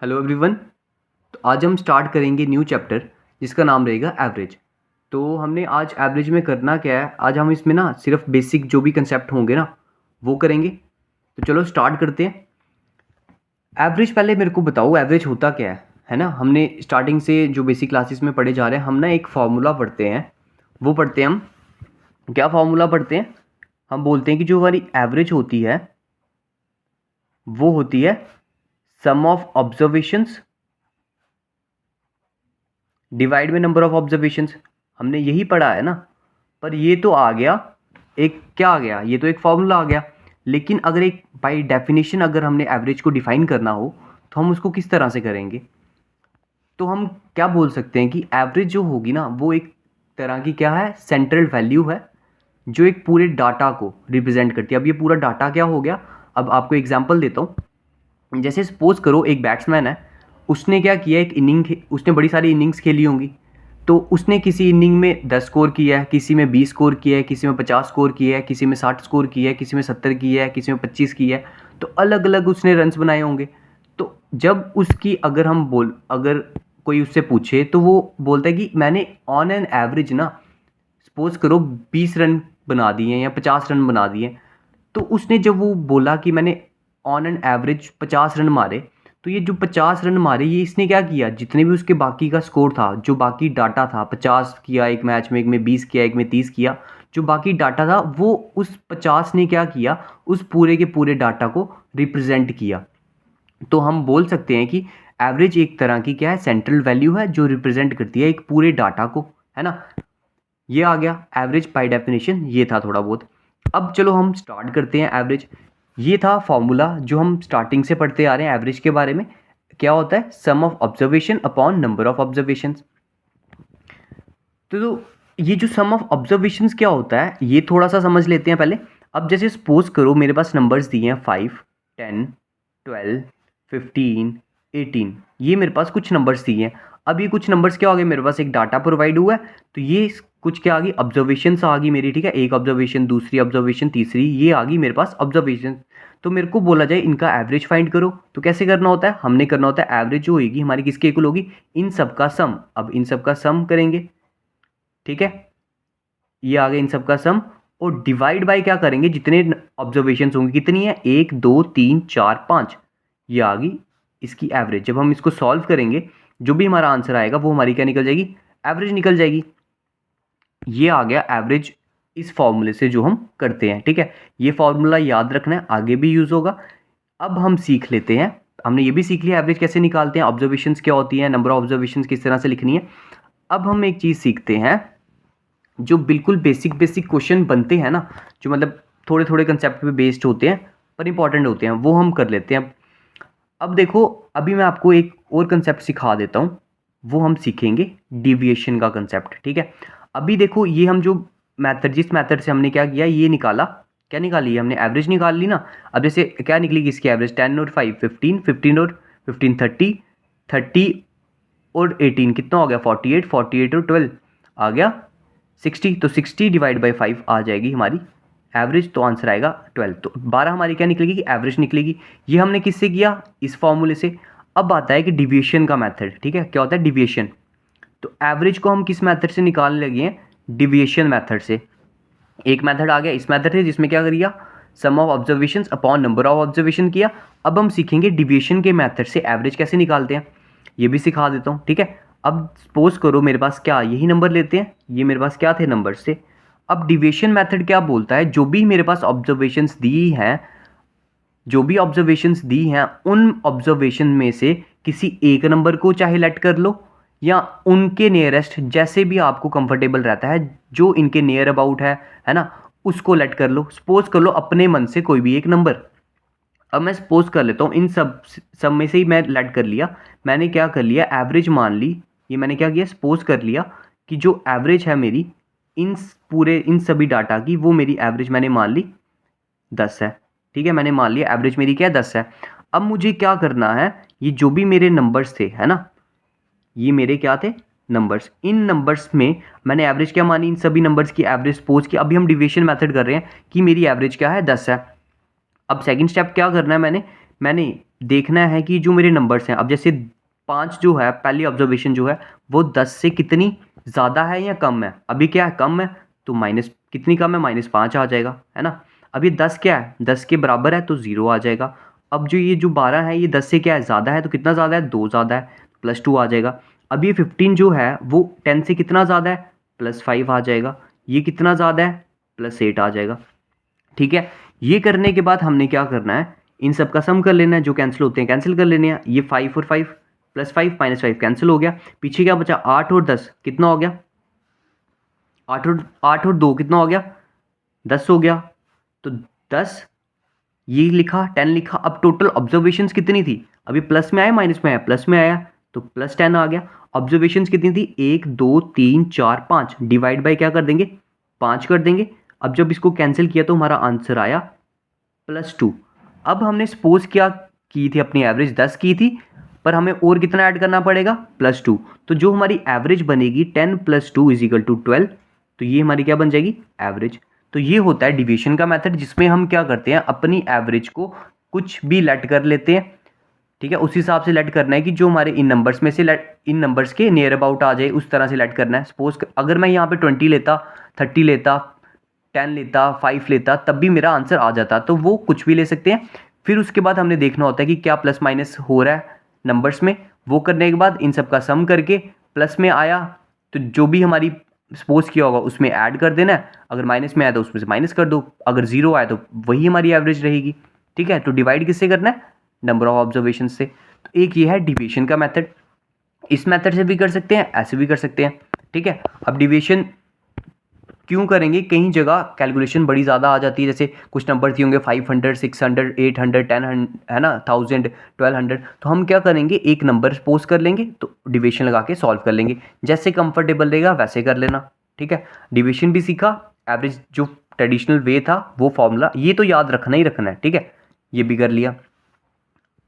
Hello everyone. तो आज हम स्टार्ट करेंगे न्यू चैप्टर जिसका नाम रहेगा एवरेज। तो हमने आज एवरेज में करना क्या है, आज हम इसमें ना सिर्फ बेसिक जो भी कंसेप्ट होंगे ना वो करेंगे। तो चलो स्टार्ट करते हैं। एवरेज पहले मेरे को बताओ एवरेज होता क्या है ना। हमने स्टार्टिंग से जो बेसिक क्लासेस में पढ़े जा रहे हैं, हम ना एक फार्मूला पढ़ते हैं। वो पढ़ते हैं हम, क्या फार्मूला पढ़ते हैं, हम बोलते हैं कि जो हमारी एवरेज होती है वो होती है सम ऑफ ऑब्जर्वेशंस डिवाइड में नंबर ऑफ ऑब्जर्वेशंस। हमने यही पढ़ा है ना। पर ये तो आ गया, एक क्या आ गया, ये तो एक फॉर्मूला आ गया। लेकिन अगर एक बाय डेफिनेशन अगर हमने एवरेज को डिफाइन करना हो तो हम उसको किस तरह से करेंगे। तो हम क्या बोल सकते हैं कि एवरेज जो होगी ना वो एक तरह की क्या है, सेंट्रल वैल्यू है जो एक पूरे डाटा को रिप्रेजेंट करती है। अब ये पूरा डाटा क्या हो गया, अब आपको एग्जांपल देता हूँ। जैसे सपोज करो एक बैट्समैन है, उसने क्या किया, एक इनिंग, उसने बड़ी सारी इनिंग्स खेली होंगी। तो उसने किसी इनिंग में 10 स्कोर किया है, किसी में 20 स्कोर किया है, किसी में 50 स्कोर किया है, किसी में 60 स्कोर किया है, किसी में 70 किया है, किसी में 25 किया है। तो अलग अलग उसने रन्स बनाए होंगे। तो जब उसकी अगर कोई उससे पूछे तो वो बोलता है कि मैंने ऑन एन एवरेज ना सपोज करो 20 रन बना दिए या 50 रन बना दिए। तो उसने जब वो बोला कि मैंने ऑन एन एवरेज 50 रन मारे, तो ये जो 50 रन मारे ये इसने क्या किया, जितने भी उसके बाकी का स्कोर था, जो बाकी डाटा था, 50 किया एक मैच में, एक में 20 किया, एक में 30 किया, जो बाकी डाटा था वो उस 50 ने क्या किया, उस पूरे के पूरे डाटा को रिप्रेजेंट किया। तो हम बोल सकते हैं कि एवरेज एक तरह की क्या है, सेंट्रल वैल्यू है जो रिप्रेजेंट करती है एक पूरे डाटा को, है ना। ये आ गया एवरेज बाय डेफिनेशन, ये था थोड़ा बहुत। अब चलो हम स्टार्ट करते हैं एवरेज। ये था फॉर्मूला जो हम स्टार्टिंग से पढ़ते आ रहे हैं एवरेज के बारे में। क्या होता है, sum of observation upon number of observations. तो ये जो सम ऑफ ऑब्जर्वेशंस क्या होता है ये थोड़ा सा समझ लेते हैं पहले। अब जैसे सपोज करो मेरे पास नंबर्स दिए हैं 5, 10, 12, 15, 18। ये मेरे पास कुछ नंबर्स दिए हैं। अब ये कुछ नंबर्स क्या हो गए, मेरे पास एक डाटा प्रोवाइड हुआ है। तो ये कुछ क्या आ गई, ऑब्जर्वेशंस आ गई मेरी, ठीक है। एक ऑब्जर्वेशन, दूसरी ऑब्जर्वेशन, तीसरी, ये आ गई मेरे पास ऑब्जर्वेशन। तो मेरे को बोला जाए इनका एवरेज फाइंड करो, तो कैसे करना होता है, हमने करना होता है एवरेज जो होगी हमारी किसके इक्वल होगी, इन सब का सम। अब इन सब का सम करेंगे, ठीक है। ये आ गया इन सब का सम। और डिवाइड बाय क्या करेंगे, जितने ऑब्जर्वेशंस होंगे, कितनी है, 1 2 3 4 5, ये आ गई इसकी एवरेज। जब हम इसको सॉल्व करेंगे जो भी हमारा आंसर आएगा वो हमारी क्या निकल जाएगी, एवरेज निकल जाएगी। ये आ गया एवरेज इस फॉर्मूले से जो हम करते हैं, ठीक है। ये फॉर्मूला याद रखना है, आगे भी यूज होगा। अब हम सीख लेते हैं, हमने ये भी सीख लिया एवरेज कैसे निकालते हैं, ऑब्जर्वेशंस क्या होती है, नंबर ऑफ ऑब्जर्वेशंस किस तरह से लिखनी है। अब हम एक चीज सीखते हैं जो बिल्कुल बेसिक बेसिक क्वेश्चन बनते हैं ना, जो मतलब थोड़े थोड़े कंसेप्ट पे बेस्ड होते हैं पर इंपॉर्टेंट होते हैं, वो हम कर लेते हैं। अब देखो, अभी मैं आपको एक और कंसेप्ट सिखा देता हूँ, वो हम सीखेंगे डिविएशन का कंसेप्ट, ठीक है। अभी देखो ये हम जो मैथड, जिस मैथड से हमने क्या किया, ये निकाला, क्या निकाली, हमने एवरेज निकाल ली ना। अब जैसे क्या निकली किसकी एवरेज, 10 और 5 15, 15 और 15 30, 30 और 18 कितना हो गया, 48, 48 और 12 आ गया 60। तो 60 डिवाइड बाई 5 आ जाएगी हमारी एवरेज, तो आंसर आएगा 12। तो 12 हमारी क्या निकलेगी कि एवरेज निकलेगी। ये हमने किससे किया, इस फॉर्मूले से। अब आता है कि डिविएशन का मेथड, ठीक है। क्या होता है डिविएशन, तो एवरेज को हम किस मेथड से निकालने लगे हैं, डिविएशन मेथड से। एक मेथड आ गया इस मेथड से जिसमें क्या करिए, sum of observations upon number of observation किया। अब हम सीखेंगे डिविएशन के मेथड से एवरेज कैसे निकालते हैं, ये भी सिखा देता हूँ, ठीक है। अब सपोज करो मेरे पास क्या, यही नंबर लेते हैं, ये मेरे पास क्या थे नंबर से। अब डिविएशन मेथड क्या बोलता है, जो भी मेरे पास ऑब्जर्वेशंस दी हैं, जो भी ऑब्जर्वेशंस दी हैं उन ऑब्जर्वेशन में से किसी एक नंबर को चाहे लेट कर लो, या उनके नियरेस्ट, जैसे भी आपको कंफर्टेबल रहता है, जो इनके नियर अबाउट है ना, उसको लेट कर लो। सपोज कर लो अपने मन से कोई भी एक नंबर। अब मैं सपोज कर लेता हूँ इन सब में से ही मैं लेट कर लिया, मैंने क्या कर लिया, एवरेज मान ली। ये मैंने क्या किया, सपोज कर लिया कि जो एवरेज है मेरी इन सभी डाटा की, वो मेरी एवरेज मैंने मान ली 10 है, ठीक है। मैंने मान लिया एवरेज मेरी क्या है, 10 है। अब मुझे क्या करना है, ये जो भी मेरे नंबर्स थे, है ना, ये मेरे क्या थे नंबर्स, इन नंबर्स में मैंने एवरेज क्या मानी, इन सभी नंबर्स की एवरेज सपोज की। अभी हम डिविएशन मेथड कर रहे हैं कि मेरी एवरेज क्या है, 10 है। अब सेकंड स्टेप क्या करना है, मैंने मैंने देखना है कि जो मेरे नंबर्स हैं, अब जैसे 5 जो है, पहली ऑब्जर्वेशन जो है वो 10 से कितनी ज़्यादा है या कम है। अभी क्या है, कम है, तो माइनस कितनी कम है, -5 आ जाएगा, है ना। अब ये 10 क्या है, 10 के बराबर है तो 0 आ जाएगा। अब जो ये जो 12 है ये 10 से क्या है, ज़्यादा है, तो कितना ज़्यादा है, 2 ज़्यादा है, +2 आ जाएगा। अब ये 15 जो है वो 10 से कितना ज़्यादा है, +5 आ जाएगा। ये कितना ज़्यादा है, +8 आ जाएगा। ठीक है, ये करने के बाद हमने क्या करना है, इन सब का सम कर लेना है, जो कैंसिल होते हैं कैंसिल कर लेने हैं। ये 5 और 5 +5 -5 कैंसिल हो गया। पीछे क्या बचा, 8 और 10 कितना हो गया, 8 और 2 कितना हो गया, 10 हो गया। तो 10 ये लिखा, 10 लिखा। अब टोटल ऑब्जर्वेशंस कितनी थी, अभी प्लस में आया माइनस में आया, प्लस में आया तो +10 आ गया। ऑब्जर्वेशंस कितनी थी, 1 2 3 4 5, डिवाइड बाय क्या कर देंगे, 5 कर देंगे। अब जब इसको कैंसिल किया तो हमारा आंसर आया +2। अब हमने सपोज क्या की थी, अपनी एवरेज 10 की थी, पर हमें और कितना ऐड करना पड़ेगा, +2। तो जो हमारी एवरेज बनेगी 10 + 2 = 12। तो ये हमारी क्या बन जाएगी, एवरेज। तो ये होता है डिवीजन का मेथड, जिसमें हम क्या करते हैं, अपनी एवरेज को कुछ भी लेट कर लेते हैं। ठीक है, उस हिसाब से लेट करना है कि जो हमारे इन नंबर्स में से इन नंबर्स के नियर अबाउट आ जाए, उस तरह से लेट करना है। सपोज अगर मैं यहाँ पे 20 लेता, 30 लेता, 10 लेता, 5 लेता, तब भी मेरा आंसर आ जाता। तो वो कुछ भी ले सकते हैं। फिर उसके बाद हमने देखना होता है कि क्या प्लस माइनस हो रहा है नंबर्स में। वो करने के बाद इन सब का सम करके प्लस में आया तो जो भी हमारी सपोज किया होगा उसमें ऐड कर देना है। अगर माइनस में आया तो उसमें से माइनस कर दो, अगर 0 आया तो वही हमारी एवरेज रहेगी। ठीक है, तो डिवाइड किससे करना है, नंबर ऑफ ऑब्जर्वेशन से। तो एक ये है डिविएशन का मेथड। इस मेथड से भी कर सकते हैं, ऐसे भी कर सकते हैं। ठीक है, अब डिविएशन क्यों करेंगे, कई जगह कैलकुलेशन बड़ी ज़्यादा आ जाती है, जैसे कुछ नंबर दिए होंगे 500 600 800 1000, है ना, 1000 1200। तो हम क्या करेंगे, एक नंबर सपोज कर लेंगे तो डिविएशन लगा के सॉल्व कर लेंगे, जैसे कंफर्टेबल रहेगा वैसे कर लेना। ठीक है, डिविएशन भी सीखा, एवरेज जो ट्रेडिशनल वे था वो फॉर्मूला, ये तो याद रखना ही रखना है। ठीक है, ये भी कर लिया।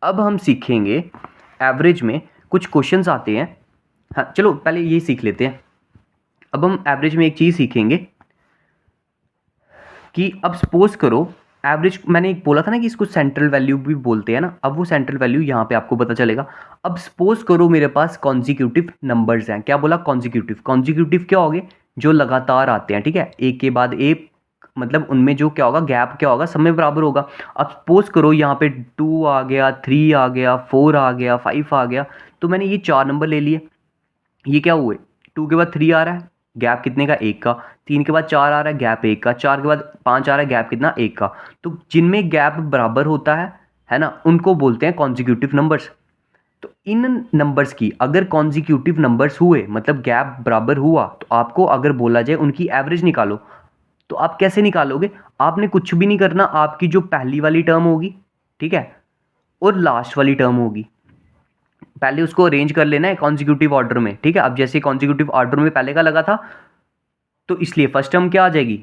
अब हम सीखेंगे एवरेज में कुछ क्वेश्चंस आते हैं। हाँ चलो पहले ये सीख लेते हैं। अब हम एवरेज में एक चीज़ सीखेंगे कि अब सपोज करो एवरेज, मैंने एक बोला था ना कि इसको सेंट्रल वैल्यू भी बोलते हैं ना। अब वो सेंट्रल वैल्यू यहाँ पे आपको पता चलेगा। अब सपोज करो मेरे पास कॉन्जिक्यूटिव नंबर्स हैं। क्या बोला, कॉन्जिक्यूटिव। कॉन्जिक्यूटिव क्या हो गए, जो लगातार आते हैं। ठीक है, एक के बाद एक, मतलब उनमें जो क्या होगा, गैप क्या होगा, सब में बराबर होगा। अब सपोज करो यहाँ पे 2 आ गया, 3 आ गया, 4 आ गया, 5 आ गया। तो मैंने ये 4 नंबर ले लिए। ये क्या हुए, 2 के बाद 3 आ रहा है, गैप कितने का, 1 का। 3 के बाद 4 आ रहा है, गैप 1 का। 4 के बाद 5 आ रहा है, गैप कितना, 1 का। तो जिनमें गैप बराबर होता है ना, उनको बोलते हैं कॉन्जिक्यूटिव नंबर्स। तो इन नंबर्स की अगर कॉन्जिक्यूटिव नंबर्स हुए, मतलब गैप बराबर हुआ, तो आपको अगर बोला जाए उनकी एवरेज निकालो, तो आप कैसे निकालोगे, आपने कुछ भी नहीं करना। आपकी जो पहली वाली टर्म होगी, ठीक है, और लास्ट वाली टर्म होगी, पहले उसको अरेंज कर लेना है कॉन्जिक्यूटिव ऑर्डर में। ठीक है, अब जैसे कॉन्जिक्यूटिव ऑर्डर में पहले का लगा था, तो इसलिए फर्स्ट टर्म क्या आ जाएगी,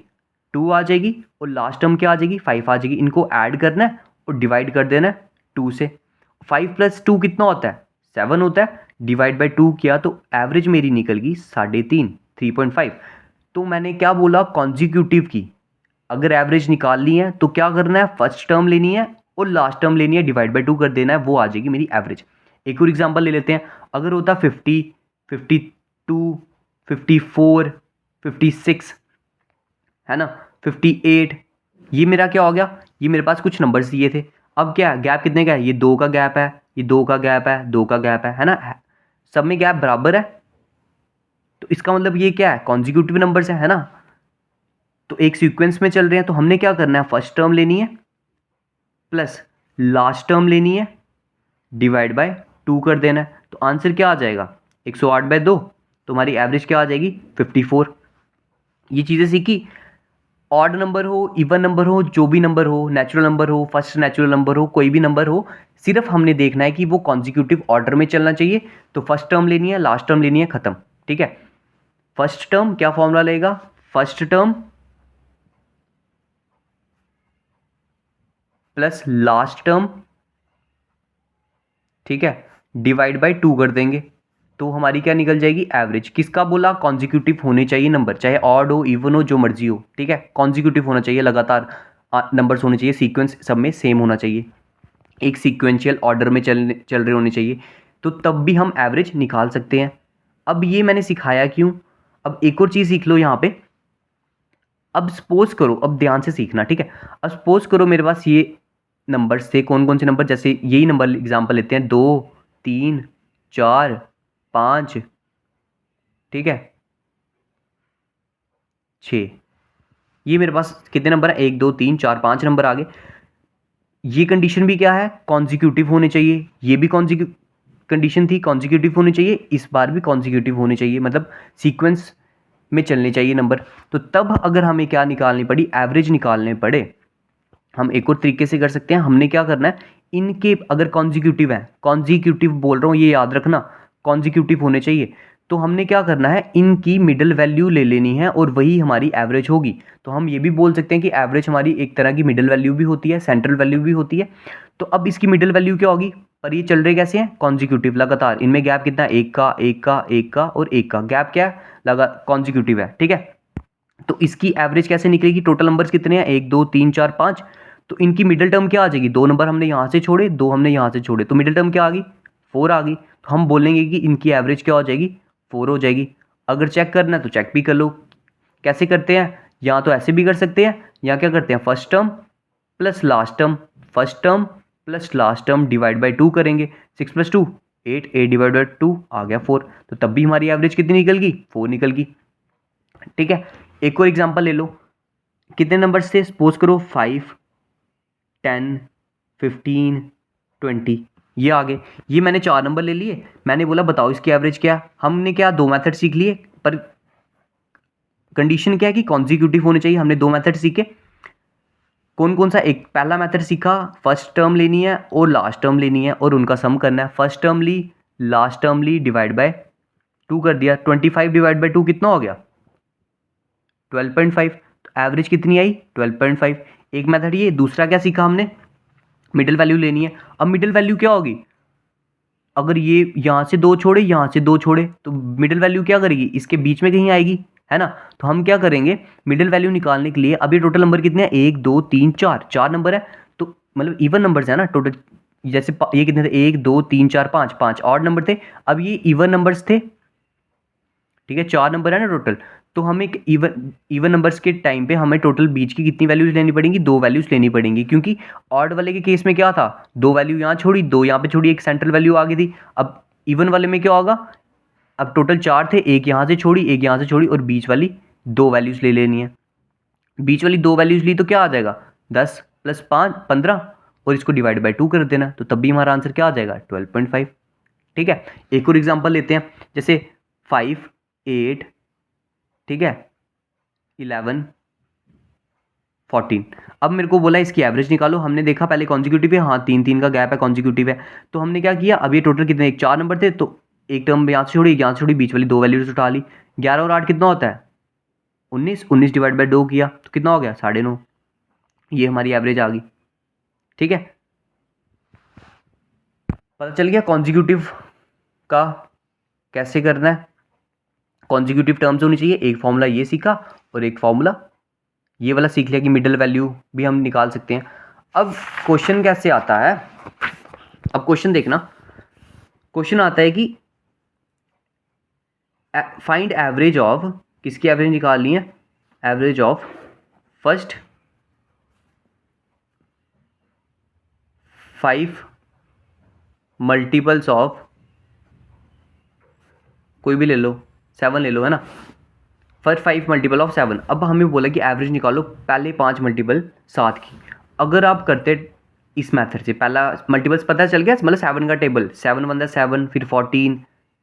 2 आ जाएगी, और लास्ट टर्म क्या आ जाएगी, 5 आ जाएगी। इनको ऐड करना है और डिवाइड कर देना है 2 से। 5 + 2 कितना होता है, 7 होता है। डिवाइड बाई 2 किया तो एवरेज मेरी निकल गई 3.5, 3.5। तो मैंने क्या बोला, कॉन्जिक्यूटिव की अगर एवरेज निकालनी है तो क्या करना है, फर्स्ट टर्म लेनी है और लास्ट टर्म लेनी है, डिवाइड बाई 2 कर देना है, वो आ जाएगी मेरी एवरेज। एक और एग्जांपल ले लेते हैं। अगर होता 50, 52, 54, 56, है ना, 58, ये मेरा क्या हो गया, ये मेरे पास कुछ नंबर्स दिए थे। अब क्या है, गैप कितने का है, ये 2 का गैप है, ये 2 का गैप है, 2 का गैप है ना, सब में गैप बराबर है। तो इसका मतलब ये क्या है, कॉन्जिक्यूटिव नंबर्स है ना। तो एक सीक्वेंस में चल रहे हैं, तो हमने क्या करना है, फर्स्ट टर्म लेनी है प्लस लास्ट टर्म लेनी है, डिवाइड बाय 2 कर देना है। तो आंसर क्या आ जाएगा, 108/2। तो हमारी एवरेज क्या आ जाएगी, 54। ये चीज़ें सीखी। ऑड नंबर हो, इवन नंबर हो, जो भी नंबर हो, नेचुरल नंबर हो, फर्स्ट नेचुरल नंबर हो, कोई भी नंबर हो, सिर्फ हमने देखना है कि वो कॉन्जिक्यूटिव ऑर्डर में चलना चाहिए। तो फर्स्ट टर्म लेनी है, लास्ट टर्म लेनी है, खत्म। ठीक है, फर्स्ट टर्म क्या फॉर्मूला लेगा, first term plus last term, ठीक है, डिवाइड बाय 2 कर देंगे, तो हमारी क्या निकल जाएगी, एवरेज। किसका बोला, कॉन्जिक्यूटिव होने चाहिए नंबर, चाहे ऑड हो, इवन हो, जो मर्जी हो। ठीक है, कॉन्जिक्यूटिव होना चाहिए, लगातार नंबर्स होने चाहिए, सीक्वेंस सब में सेम होना चाहिए। एक सीक्वेंशियल ऑर्डर में चल रहे होने चाहिए, तो तब भी हम एवरेज निकाल सकते हैं। अब ये मैंने सिखाया क्यों? अब एक और चीज़ सीख लो यहाँ पे। अब सपोज करो, अब ध्यान से सीखना, ठीक है। अब सपोज करो मेरे पास ये नंबर्स थे, कौन कौन से नंबर, जैसे यही नंबर एग्जांपल लेते हैं, 2 3 4 5, ठीक है, 6। ये मेरे पास कितने नंबर है? 1 2 3 4 5 नंबर आ गए। ये कंडीशन भी क्या है? कॉन्जिक्यूटिव होने चाहिए। ये भी कंडीशन थी कॉन्जिक्यूटिव होने चाहिए, इस बार भी कॉन्जिक्यूटिव होने चाहिए, मतलब सीक्वेंस में चलने चाहिए नंबर। तो तब अगर हमें क्या निकालनी पड़ी? एवरेज निकालने पड़े। हम एक और तरीके से कर सकते हैं। हमने क्या करना है, इनके अगर कॉन्जिक्यूटिव है, कॉन्जिक्यूटिव बोल रहा हूँ, ये याद रखना, कॉन्जिक्यूटिव होने चाहिए। तो हमने क्या करना है, इनकी मिडल वैल्यू ले लेनी है और वही हमारी एवरेज होगी। तो हम ये भी बोल सकते हैं कि एवरेज हमारी एक तरह की मिडल वैल्यू भी होती है, सेंट्रल वैल्यू भी होती है। तो अब इसकी मिडल वैल्यू क्या होगी? पर ये चल रहे कैसे हैं? कॉन्जिक्यूटिव, लगातार। इनमें गैप कितना है? एक का, एक का, एक का और एक का गैप, क्या है? लगा कॉन्जिक्यूटिव है, ठीक है। तो इसकी एवरेज कैसे निकलेगी? टोटल नंबर्स कितने हैं? 1 2 3 4 5। तो इनकी मिडिल टर्म क्या आ जाएगी? 2 नंबर हमने यहाँ से छोड़े, 2 हमने यहाँ से छोड़े, तो मिडिल टर्म क्या आ गई? 4 आ गई। तो हम बोलेंगे कि इनकी एवरेज क्या हो जाएगी? 4 हो जाएगी। अगर चेक करना है तो चेक भी कर लो। कैसे करते हैं? या तो ऐसे भी कर सकते हैं, या क्या करते हैं, first term plus last term, first term plus last term divide by 2 करेंगे। 6 + 2 8, 8 डिवाइड बाई 2 आ गया 4। तो तब भी हमारी एवरेज कितनी निकल गई? 4 निकल गई, ठीक है। एक और एग्जांपल ले लो। कितने नंबर्स थे? सपोज करो 5 10 15 20, ये आ गए। ये मैंने 4 नंबर ले लिए, मैंने बोला बताओ इसकी एवरेज क्या है। हमने क्या 2 मेथड सीख लिए, पर कंडीशन क्या है कि कॉन्जिक्यूटिव होने चाहिए। हमने 2 मेथड सीखे, कौन कौन सा? एक पहला मेथड सीखा, फर्स्ट टर्म लेनी है और लास्ट टर्म लेनी है और उनका सम करना है। फर्स्ट टर्म ली, लास्ट टर्म ली, डिवाइड बाय 2 कर दिया। 25 डिवाइड बाय 2 कितना हो गया? 12.5। तो एवरेज कितनी आई? 12.5। एक मेथड ये। दूसरा क्या सीखा हमने? मिडिल वैल्यू लेनी है। अब मिडिल वैल्यू क्या होगी? अगर ये यहाँ से 2 छोड़े, यहाँ से 2 छोड़े, तो मिडिल वैल्यू क्या करेगी? इसके बीच में कहीं आएगी, है ना। तो हम क्या करेंगे, मिडिल वैल्यू निकालने के लिए, अब ये टोटल नंबर कितने हैं? 1 2 3 4, 4 नंबर है, तो मतलब इवन नंबर्स है ना टोटल। जैसे ये कितने थे? 1 2 3 4 5, 5 ऑड नंबर थे। अब ये इवन नंबर्स थे, ठीक है, 4 नंबर है ना टोटल। तो हमें एक इवन नंबर्स के टाइम पे हमें टोटल बीच की कितनी वैल्यूज लेनी पड़ेंगी? 2 वैल्यूज लेनी पड़ेंगी, क्योंकि ऑड वाले के केस में क्या था? 2 वैल्यू यहाँ छोड़ी, 2 यहाँ पे छोड़ी, एक सेंट्रल वैल्यू आ गई थी। अब इवन वाले में क्या होगा? अब टोटल 4 थे, एक यहाँ से छोड़ी, एक यहाँ से छोड़ी, और बीच वाली 2 वैल्यूज ले लेनी है। बीच वाली 2 वैल्यूज ली तो क्या आ जाएगा? 10 + 5 15, और इसको डिवाइड बाई 2 कर देना, तो तब भी हमारा आंसर क्या आ जाएगा? 12.5, ठीक है। एक और एग्जाम्पल लेते हैं, जैसे 5 8, ठीक है, 11 14। अब मेरे को बोला इसकी एवरेज निकालो। हमने देखा पहले कॉन्जिक्यूटिव है, हाँ 3 3 का गैप है, कॉन्जिक्यूटिव है। तो हमने क्या किया, अब ये टोटल कितने? एक 4 नंबर थे, तो एक टर्म यहाँ से छोड़ी, यहाँ से छोड़ी, बीच वाली 2 वैल्यूज उठा ली। 11 और 8 कितना होता है? 19, 19 डिवाइड बाई 2 किया तो कितना हो गया? 9.5। ये हमारी एवरेज आ गई, ठीक है। पता चल गया कॉन्जिक्यूटिव का कैसे करना है। कॉन्जिक्यूटिव टर्म्स होनी चाहिए। एक फॉर्मूला ये सीखा और एक फॉर्मूला ये वाला सीख लिया कि मिडिल वैल्यू भी हम निकाल सकते हैं। अब क्वेश्चन कैसे आता है? अब क्वेश्चन देखना, क्वेश्चन आता है कि फाइंड एवरेज ऑफ, किसकी एवरेज निकालनी है? Average of first 5 multiples of, कोई भी ले लो, 7 ले लो, है ना। First 5 multiple of 7। अब हमें बोला कि एवरेज निकालो पहले 5 मल्टीपल 7 की। अगर आप करते इस मेथड से, पहला मल्टीपल्स पता चल गया, मतलब 7 का टेबल, 7 वन 7, फिर 14,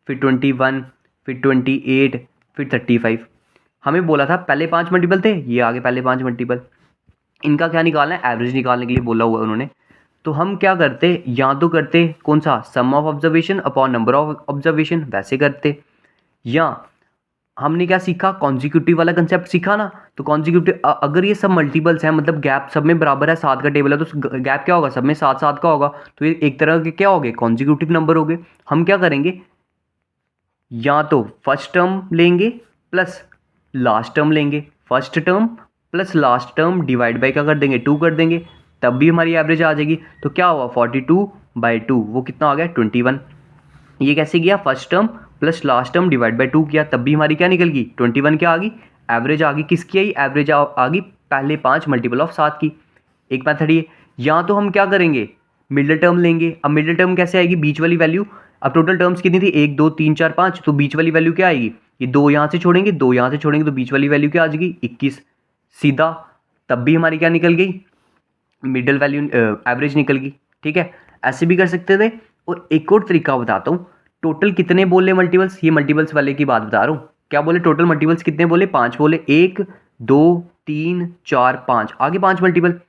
फिर 21, फिर 28, फिर 35। हमें बोला था पहले 5 मल्टीपल थे, ये आगे पहले 5 मल्टीपल। इनका क्या निकालना है? एवरेज निकालने के लिए बोला हुआ है उन्होंने। तो हम क्या करते, या तो करते कौन सा, sum of observation upon number of observation, वैसे करते, या हमने क्या सीखा, कॉन्जिक्यूटिव वाला कंसेप्ट सीखा ना। तो कॉन्जिक्यूटिव, अगर ये सब मल्टीपल्स हैं, मतलब गैप सब में बराबर है, 7 का टेबल है, तो गैप क्या होगा? सब में 7 7 का होगा, तो ये एक तरह के क्या हो गए? कॉन्जिक्यूटिव नंबर हो गए। हम क्या करेंगे, या तो फर्स्ट टर्म लेंगे प्लस लास्ट टर्म लेंगे, first term plus last term divide by क्या कर देंगे? 2 कर देंगे। तब भी हमारी एवरेज आ जाएगी। तो क्या हुआ 42/2 वो कितना आ गया 21। ये कैसे किया, first term plus last term divide by 2 किया, तब भी हमारी क्या निकल गई 21 क्या आ गई, एवरेज आ गई। किसकी आई, एवरेज आ गई पहले 5 मल्टीपल ऑफ 7 की। एक मेथड ये, या तो हम क्या करेंगे मिडिल टर्म लेंगे। अब मिडिल टर्म कैसे आएगी, बीच वाली वैल्यू। अब टोटल टर्म्स कितनी थी 1 2 3 4 5, तो बीच वाली वैल्यू क्या आएगी, ये 2 यहाँ से छोड़ेंगे 2 यहाँ से छोड़ेंगे तो बीच वाली वैल्यू क्या आ जाएगी 21 सीधा। तब भी हमारी क्या निकल गई, मिडिल वैल्यू एवरेज निकल गई। ठीक है, ऐसे भी कर सकते थे। और एक और तरीका बताता हूँ, टोटल कितने बोले मल्टीपल्स, ये मल्टीपल्स वाले की बात बता रहा हूँ। क्या बोले, टोटल मल्टीपल्स कितने बोले, 5 बोले, 1 2 3 4 5, आगे 5 मल्टीपल।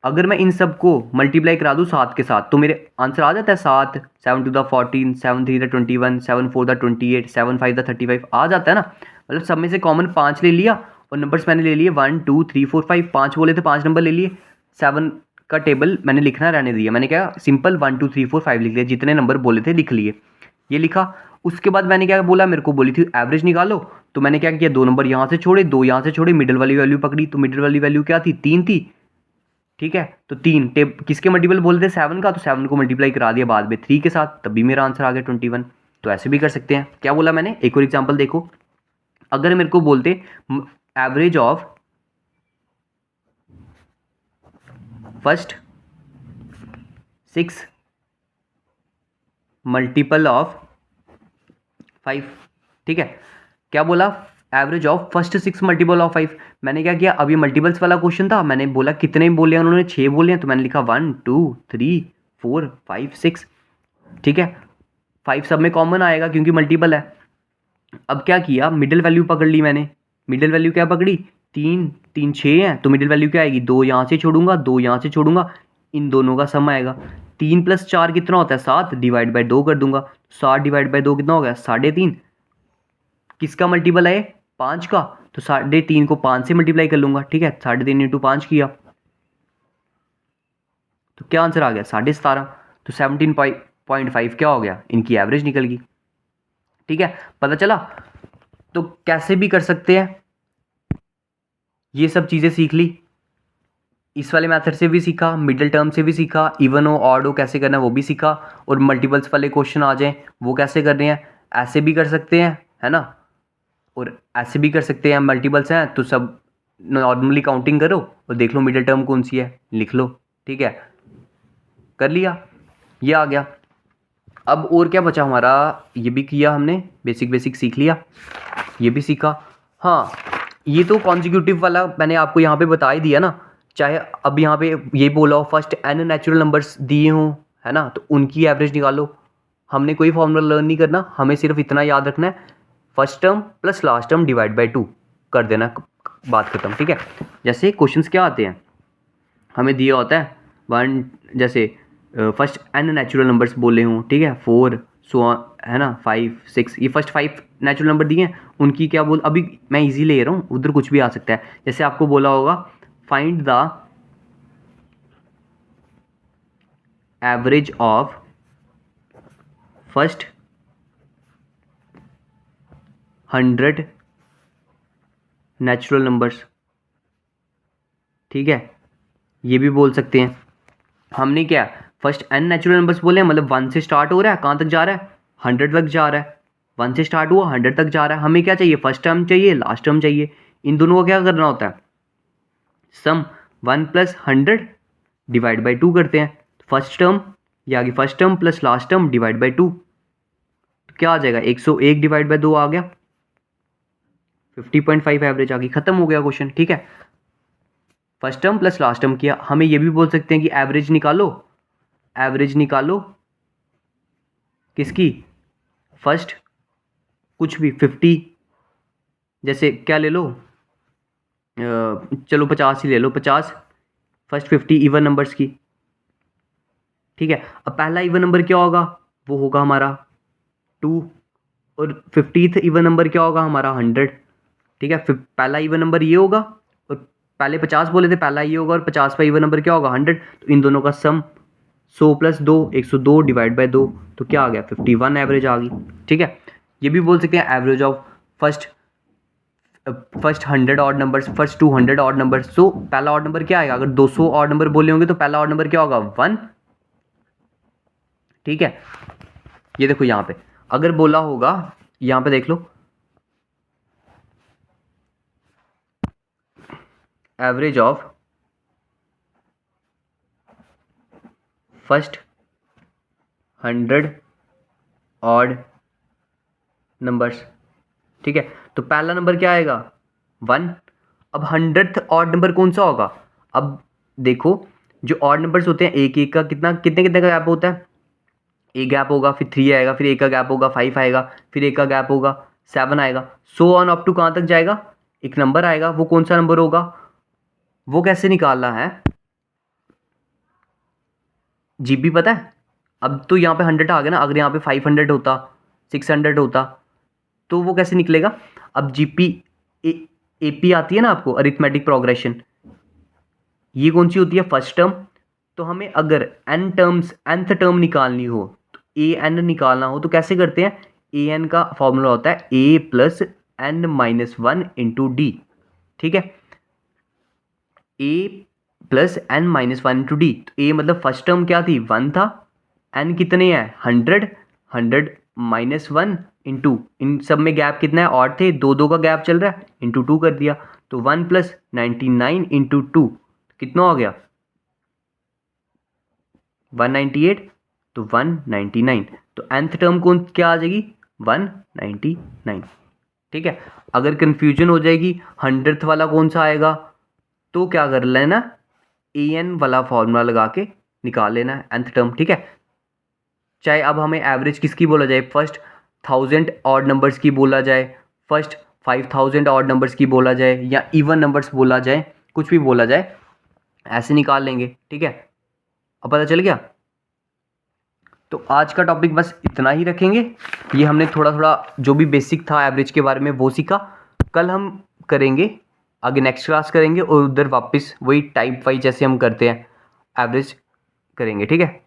अगर मैं इन सबको मल्टीप्लाई करा दूँ 7 के साथ तो मेरे आंसर आ जाता है 7 7 2 14 7 3 21 7 4 28 7 5 35 आ जाता है ना। मतलब सब में से कॉमन 5 ले लिया और नंबर्स मैंने ले लिए 1 2 3 4 5, 5 बोले थे 5 नंबर ले लिए। 7 का टेबल मैंने लिखना रहने दिया, मैंने क्या सिंपल 1 2 3 4 5 लिख लिया, जितने नंबर बोले थे लिख लिए, ये लिखा। उसके बाद मैंने क्या बोला, मेरे को बोली थी एवरेज निकालो, तो मैंने क्या किया 2 नंबर यहाँ से छोड़े 2 यहाँ से छोड़े, मिडिल वाली वैल्यू पकड़ी, तो मिडिल वाली वैल्यू क्या थी 3 थी। ठीक है, तो 3 टेब किसके मल्टीपल बोल थे 7 का, तो 7 को मल्टीप्लाई करा दिया बाद में 3 के साथ, तब भी मेरा आंसर आ गया 21। तो ऐसे भी कर सकते हैं। क्या बोला मैंने, एक और एग्जांपल देखो। अगर मेरे को बोलते average of first 6 multiple of 5, ठीक है, क्या बोला average of first 6 multiple of 5। मैंने क्या किया, अब ये मल्टीपल्स वाला क्वेश्चन था, मैंने बोला कितने बोले हैं उन्होंने 6 बोले हैं, तो मैंने लिखा 1 2 3 4 5 6। ठीक है, 5 सब में कॉमन आएगा क्योंकि मल्टीपल है। अब क्या किया, मिडिल वैल्यू पकड़ ली मैंने। मिडिल वैल्यू क्या पकड़ी, 3 3 6 है, तो मिडिल वैल्यू क्या आएगी, 2 यहाँ से छोड़ूंगा 2 यहाँ से छोड़ूंगा, इन दोनों का सम आएगा। 3 + 4 कितना होता है 7, डिवाइड बाई 2 कर दूंगा, 7 डिवाइड बाई 2 कितना हो गया 3.5। किसका मल्टीपल है 5 का, तो 3.5 को 5 से मल्टीप्लाई कर लूंगा। ठीक है, 3.5 × 5 किया तो क्या आंसर आ गया 17.5। तो 17.5 क्या हो गया, इनकी एवरेज निकल गई। ठीक है, पता चला। तो कैसे भी कर सकते हैं, ये सब चीज़ें सीख ली, इस वाले मेथड से भी सीखा, मिडिल टर्म से भी सीखा, इवन हो ऑड हो कैसे करना है वो भी सीखा, और मल्टीपल्स वाले क्वेश्चन आ जाएं वो कैसे करने हैं, ऐसे भी कर सकते हैं, है ना। और ऐसे भी कर सकते हैं, मल्टीपल्स हैं तो सब नॉर्मली काउंटिंग करो और देख लो मिडिल टर्म कौन सी है, लिख लो। ठीक है, कर लिया, ये आ गया। अब और क्या बचा हमारा, ये भी किया हमने, बेसिक बेसिक सीख लिया, ये भी सीखा। हाँ, ये तो कॉन्जिक्यूटिव वाला मैंने आपको यहाँ पे बता ही दिया ना। चाहे अब यहाँ पे ये बोला हो फर्स्ट n नेचुरल नंबर्स दिए हों, है ना, तो उनकी एवरेज निकालो। हमने कोई फॉर्मूला लर्न नहीं करना, हमें सिर्फ इतना याद रखना है, first term plus last term divide by 2 कर देना, बात खत्म। ठीक है, जैसे क्वेश्चंस क्या आते हैं, हमें दिया होता है 1, जैसे फर्स्ट n नेचुरल नंबर्स बोले हों, ठीक है, 4 सो है ना, 5 6, ये फर्स्ट 5 नेचुरल नंबर दिए हैं, उनकी क्या बोल, अभी मैं इजी ले रहा हूँ, उधर कुछ भी आ सकता है। जैसे आपको बोला होगा find the average of first 100 natural numbers. ठीक है, ये भी बोल सकते हैं। हमने क्या फर्स्ट n नेचुरल नंबर्स बोले हैं, मतलब 1 से स्टार्ट हो रहा है, कहाँ तक जा रहा है 100 तक जा रहा है, 1 से स्टार्ट हुआ 100 तक जा रहा है। हमें क्या चाहिए, फर्स्ट टर्म चाहिए लास्ट टर्म चाहिए, इन दोनों का क्या करना होता है, सम 1 + 100 डिवाइड बाई 2 करते हैं। फर्स्ट टर्म ये आ गई, first term plus last term divide by 2, तो क्या आ जाएगा 101 डिवाइड बाई 2 आ गया, 50.5 एवरेज आ गई, खत्म हो गया क्वेश्चन। ठीक है, first term plus last term किया। हमें ये भी बोल सकते हैं कि एवरेज निकालो, एवरेज निकालो किसकी, फर्स्ट कुछ भी 50, जैसे क्या ले लो, चलो 50 ही ले लो, 50 फर्स्ट 50 इवन नंबर्स की। ठीक है, अब पहला इवन नंबर क्या होगा, वो होगा हमारा 2, और 50th इवन नंबर क्या होगा हमारा 100। ठीक है, फिर पहला इवन नंबर ये होगा, और पहले 50 बोले थे, पहला ये होगा, और 50 का इवन नंबर क्या होगा 100, तो इन दोनों का सम 100 + 2 102 डिवाइड बाई 2, तो क्या आ गया 51 एवरेज आ गई। ठीक है, ये भी बोल सकते हैं average of first first 100 odd numbers, first 200 odd numbers. So पहला ऑड नंबर क्या आएगा? अगर 200 ऑड नंबर बोले होंगे तो पहला ऑड नंबर क्या होगा? 1। ठीक है, ये देखो यहाँ पे अगर बोला होगा, यहाँ पे देख लो, average of first 100 odd numbers. ठीक है, तो पहला नंबर क्या आएगा? 1। अब 100th ऑड नंबर कौन सा होगा? अब देखो, जो ऑड नंबर्स होते हैं एक एक का कितना कितने कितने का गैप होता है? एक गैप होगा, फिर 3 आएगा, फिर एक का गैप होगा 5 आएगा, फिर एक का गैप होगा 7 आएगा, सो ऑन अप टू कहाँ तक जाएगा? एक नंबर आएगा, वो कौन सा नंबर होगा? वो कैसे निकालना है? जीबी पता है? अब तो यहाँ पे 100 आ गया ना, अगर यहाँ पे 500 होता, 600 होता, तो वो कैसे निकलेगा? अब जीपी एपी आती है ना आपको, अरिथमेटिक प्रोग्रेशन, ये कौन सी होती है? First term. तो हमें अगर एन टर्म्स nth टर्म निकालनी हो, तो ए एन निकालना हो तो कैसे करते हैं? ए एन का फॉर्मूला होता है a plus n minus 1 into d. ठीक है, a plus n minus 1 into d. तो ए मतलब फर्स्ट टर्म क्या थी? 1 था, एन कितने हैं? 100, 100 माइनस 1 इंटू, इन सब में गैप कितना है? और थे, दो दो का गैप चल रहा है, इंटू 2 कर दिया, तो 1 प्लस 99 इंटू 2 कितना हो गया? 198, तो 199, तो nth टर्म कौन क्या आ जाएगी? 199। ठीक है, अगर कंफ्यूजन हो जाएगी 100th वाला कौन सा आएगा, तो क्या कर लेना? an वाला फॉर्मूला लगा के निकाल लेना nth टर्म। ठीक है, चाहे अब हमें एवरेज किसकी बोला जाए, फर्स्ट 1000 ऑड नंबर्स की बोला जाए, फर्स्ट 5000 ऑड नंबर्स की बोला जाए, या इवन नंबर्स बोला जाए, कुछ भी बोला जाए, ऐसे निकाल लेंगे। ठीक है, अब पता चल गया। तो आज का टॉपिक बस इतना ही रखेंगे। ये हमने थोड़ा थोड़ा जो भी बेसिक था एवरेज के बारे में वो सीखा। कल हम करेंगे आगे, नेक्स्ट क्लास करेंगे और उधर वापस वही टाइप वाइज जैसे हम करते हैं एवरेज करेंगे। ठीक है।